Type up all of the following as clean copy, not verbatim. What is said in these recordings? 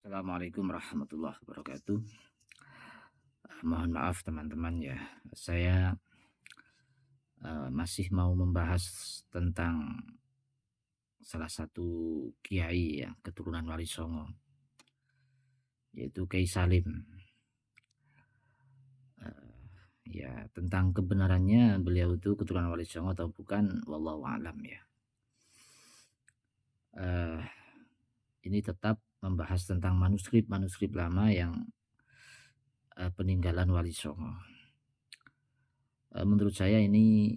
Assalamualaikum warahmatullahi wabarakatuh. Mohon maaf teman-teman ya, saya masih mau membahas tentang salah satu kiai ya, keturunan Wali Songo, yaitu Kiai Salim. Ya, tentang kebenarannya beliau itu keturunan Wali Songo atau bukan, wallahu alam ya. Eh, ini tetap membahas tentang manuskrip-manuskrip lama yang peninggalan Wali Songo. Menurut saya ini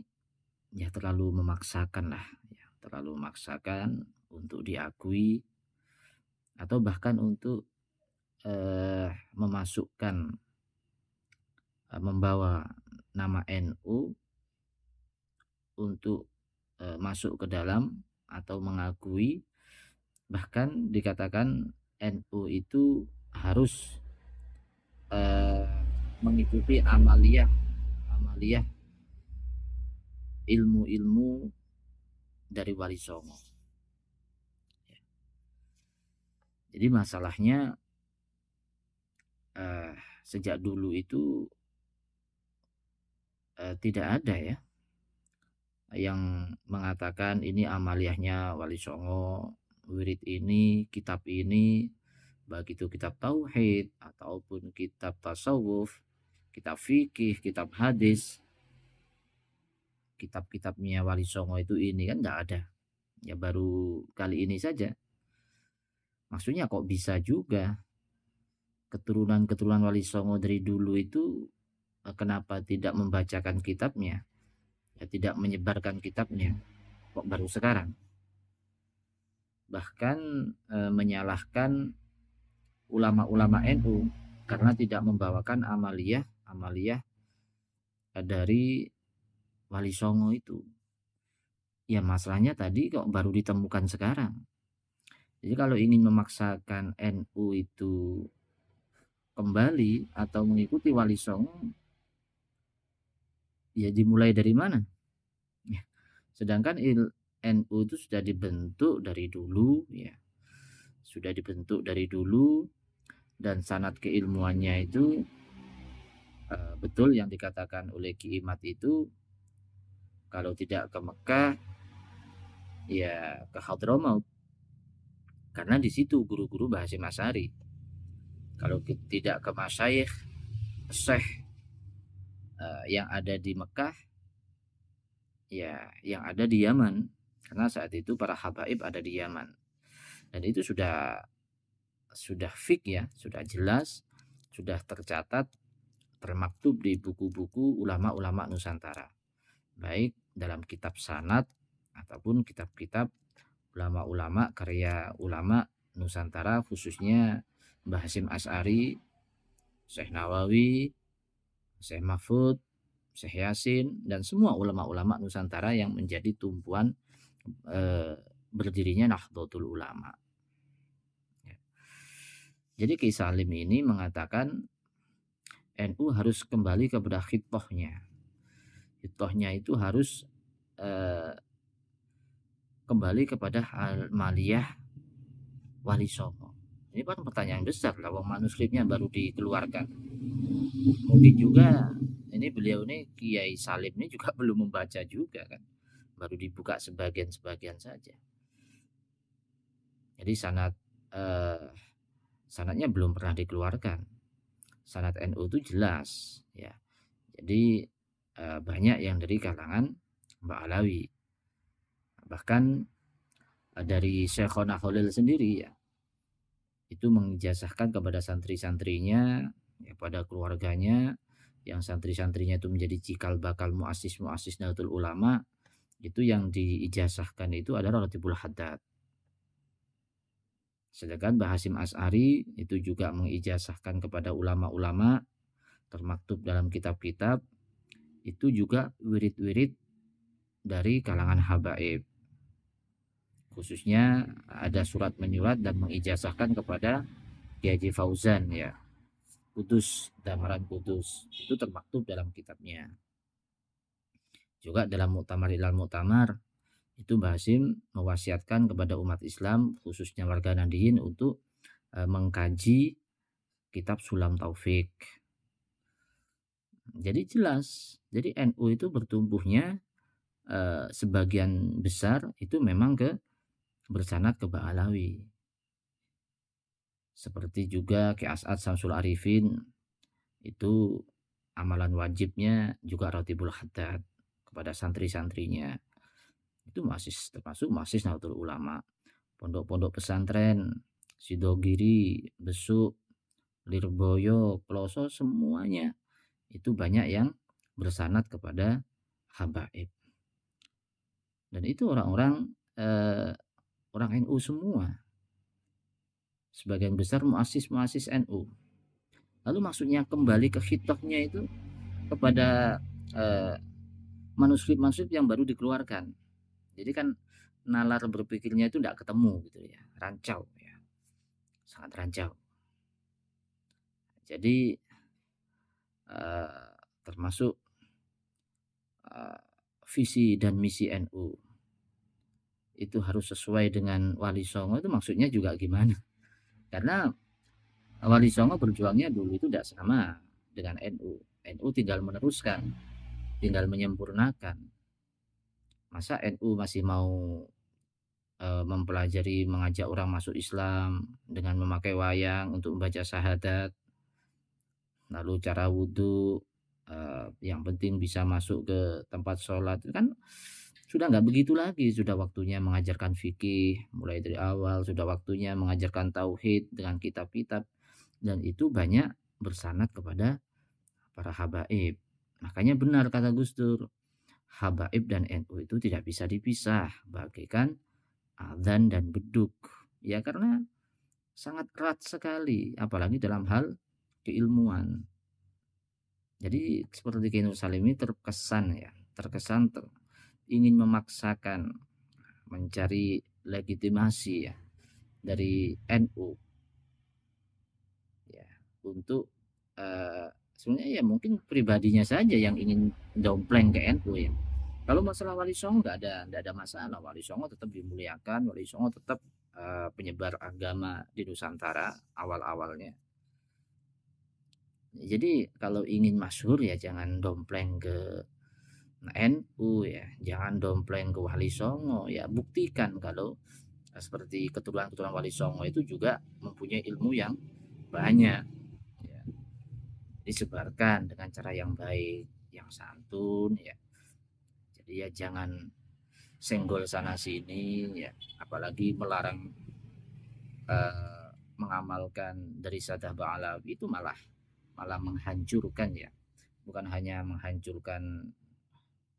ya terlalu memaksakan lah ya, terlalu memaksakan untuk diakui atau bahkan untuk memasukkan membawa nama NU untuk masuk ke dalam atau mengakui, bahkan dikatakan NU itu harus eh, mengikuti amaliyah amaliyah ilmu-ilmu dari Wali Songo. Jadi masalahnya sejak dulu itu tidak ada ya yang mengatakan ini amaliyahnya Wali Songo, wirid ini, kitab ini, baik itu kitab tauhid ataupun kitab tasawuf, kitab fikih, kitab hadis, kitab-kitabnya Wali Songo itu ini kan enggak ada. Ya baru kali ini saja. Maksudnya kok bisa juga keturunan-keturunan Wali Songo dari dulu itu kenapa tidak membacakan kitabnya? Ya tidak menyebarkan kitabnya. Kok baru sekarang? Bahkan menyalahkan ulama-ulama NU karena tidak membawakan amaliyah dari Wali Songo itu. Ya masalahnya tadi kok baru ditemukan sekarang. Jadi kalau ingin memaksakan NU itu kembali atau mengikuti Wali Songo, ya dimulai dari mana? Ya. Sedangkan NU itu sudah dibentuk dari dulu, ya sudah dibentuk dari dulu, dan sanad keilmuannya itu betul yang dikatakan oleh Ki Imat itu, kalau tidak ke Mekah ya ke Hadramaut, karena di situ guru-guru Bahasim Asy'ari. Kalau tidak ke masyayikh syekh yang ada di Mekah, ya yang ada di Yaman, karena saat itu para habaib ada di Yaman, dan itu sudah fik ya, sudah jelas, sudah tercatat, termaktub di buku-buku ulama-ulama Nusantara, baik dalam kitab sanad ataupun kitab-kitab ulama-ulama, karya ulama Nusantara, khususnya Mbah Hasyim Asy'ari, Syekh Nawawi, Syekh Mahfud, Syekh Yasin, dan semua ulama-ulama Nusantara yang menjadi tumpuan berdirinya Nahdlatul Ulama. Ya. Jadi Ki Salim ini mengatakan NU harus kembali kepada khitohnya. Khitohnya itu harus kembali kepada amaliyah Wali Songo. Ini kan pertanyaan besar lah, manuskripnya baru dikeluarkan. Mungkin juga ini beliau ini Kiai Salim ini juga belum membaca juga kan, baru dibuka sebagian-sebagian saja. Jadi sanadnya belum pernah dikeluarkan. Sanad NU itu jelas ya. Jadi banyak yang dari kalangan Mbak Alawi. Bahkan dari Syekhona Khalil sendiri ya, itu mengijazahkan kepada santri-santrinya, ya, pada keluarganya, yang santri-santrinya itu menjadi cikal bakal muassis-muassis Nahdlatul Ulama, itu yang diijazahkan itu adalah Ratibul Haddad. Sedangkan Mbah Hasyim Asy'ari itu juga mengijazahkan kepada ulama-ulama, termaktub dalam kitab-kitab, itu juga wirid-wirid dari kalangan habaib. Khususnya ada surat menyurat dan mengijazahkan kepada Kiai Haji Fauzan ya, Kudus, Damaran Kudus, itu termaktub dalam kitabnya. Juga dalam Muktamar Ilal Muktamar itu Mbah Hasyim mewasiatkan kepada umat Islam, khususnya warga Nahdliyin, untuk mengkaji kitab Sulam Taufik. Jadi jelas, jadi NU itu bertumbuhnya sebagian besar itu memang bersanad ke Ba'alawi. Seperti juga Ki As'ad Syamsul Arifin, itu amalan wajibnya juga Ratibul Haddad kepada santri-santrinya. Itu termasuk masih Nahdlatul Ulama. Pondok-pondok pesantren, Sidogiri, Besuk, Lirboyo, Peloso, semuanya itu banyak yang bersanad kepada habaib. Dan itu orang-orang orang NU semua. Sebagian besar muassis NU. Lalu maksudnya kembali ke hitahnya itu kepada manuskrip-manuskrip yang baru dikeluarkan. Jadi kan nalar berpikirnya itu tidak ketemu gitu ya, rancau ya, sangat rancau. Jadi termasuk visi dan misi NU itu harus sesuai dengan Wali Songo, itu maksudnya juga gimana? Karena Wali Songo berjuangnya dulu itu tidak sama dengan NU. NU tinggal meneruskan, tinggal menyempurnakan. Masa NU masih mau mempelajari, mengajak orang masuk Islam dengan memakai wayang untuk membaca syahadat, lalu cara wudhu, yang penting bisa masuk ke tempat sholat, kan sudah nggak begitu lagi. Sudah waktunya mengajarkan fikih mulai dari awal, sudah waktunya mengajarkan tauhid dengan kitab-kitab, dan itu banyak bersanad kepada para habaib. Makanya benar kata Gus Dur, habaib dan NU itu tidak bisa dipisah bagaikan adzan dan beduk. Ya karena sangat erat sekali, apalagi dalam hal keilmuan. Jadi seperti Kiai Nur Salim ini terkesan ingin memaksakan mencari legitimasi ya dari NU ya untuk sebenarnya ya mungkin pribadinya saja yang ingin dompleng ke NU ya. Kalau masalah Wali Songo nggak ada masalah. Wali Songo tetap dimuliakan, Wali Songo tetap penyebar agama di Nusantara awal-awalnya. Jadi kalau ingin masyhur ya jangan dompleng ke NU ya, jangan dompleng ke Wali Songo ya, buktikan kalau seperti keturunan-keturunan Wali Songo itu juga mempunyai ilmu yang banyak ya. Disebarkan dengan cara yang baik, yang santun ya. Jadi ya jangan senggol sana sini ya, apalagi melarang mengamalkan dari Sadah Ba'alawi, itu malah menghancurkan ya, bukan hanya menghancurkan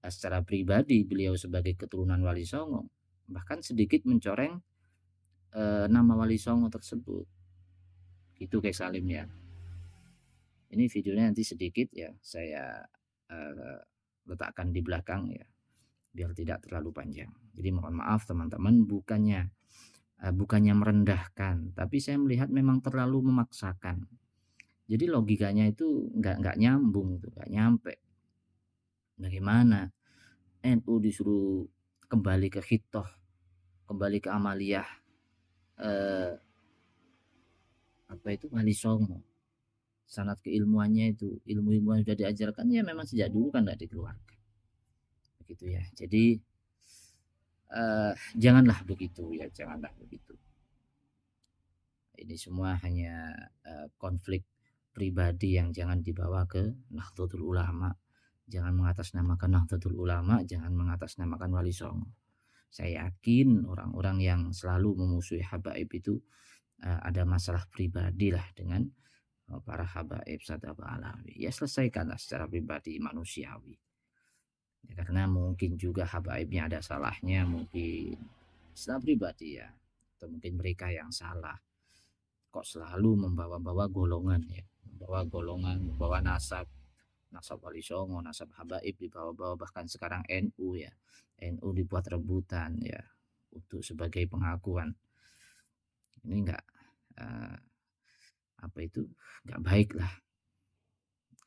secara pribadi beliau sebagai keturunan Wali Songo, bahkan sedikit mencoreng nama Wali Songo tersebut. Itu kayak Salim ya. Ini videonya nanti sedikit ya saya letakkan di belakang ya, biar tidak terlalu panjang. Jadi mohon maaf teman-teman, bukannya merendahkan, tapi saya melihat memang terlalu memaksakan. Jadi logikanya itu nggak nyambung tuh, nggak nyampe. Bagaimana NU disuruh kembali ke hitoh, kembali ke amaliyah apa itu Wali Songo, sanad keilmuannya itu, ilmu-ilmu yang sudah diajarkan ya memang sejak dulu kan nggak dikeluarkan, begitu ya. Jadi janganlah begitu ya, janganlah begitu. Ini semua hanya konflik pribadi yang jangan dibawa ke Nahdlatul Ulama. Jangan mengatasnamakan Nahdlatul Ulama, jangan mengatasnamakan Wali Songo. Saya yakin orang-orang yang selalu memusuhi habaib itu ada masalah pribadi lah dengan para habaib Sadah Ba'alawi. Ya selesaikanlah secara pribadi manusiawi. Ya, karena mungkin juga habaibnya ada salahnya, mungkin secara pribadi ya, atau mungkin mereka yang salah. Kok selalu membawa-bawa golongan ya, membawa nasab Wali Songo, nasab habaib dibawa-bawa, bahkan sekarang NU ya, NU dibuat rebutan ya untuk sebagai pengakuan. Ini enggak enggak baik lah.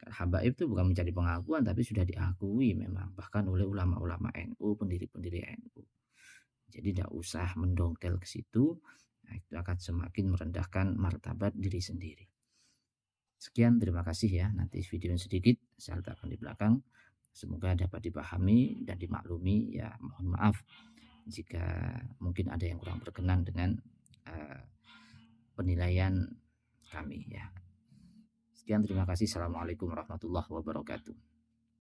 Habaib itu bukan mencari pengakuan, tapi sudah diakui memang bahkan oleh ulama-ulama NU, pendiri-pendiri NU. Jadi tidak usah mendongkel ke situ, Nah, itu akan semakin merendahkan martabat diri sendiri. Sekian, terima kasih ya. Nanti video yang sedikit saya letakkan di belakang. Semoga dapat dipahami dan dimaklumi. Ya, mohon maaf jika mungkin ada yang kurang berkenan dengan uh, penilaian kami ya. Sekian, terima kasih. Assalamualaikum warahmatullahi wabarakatuh.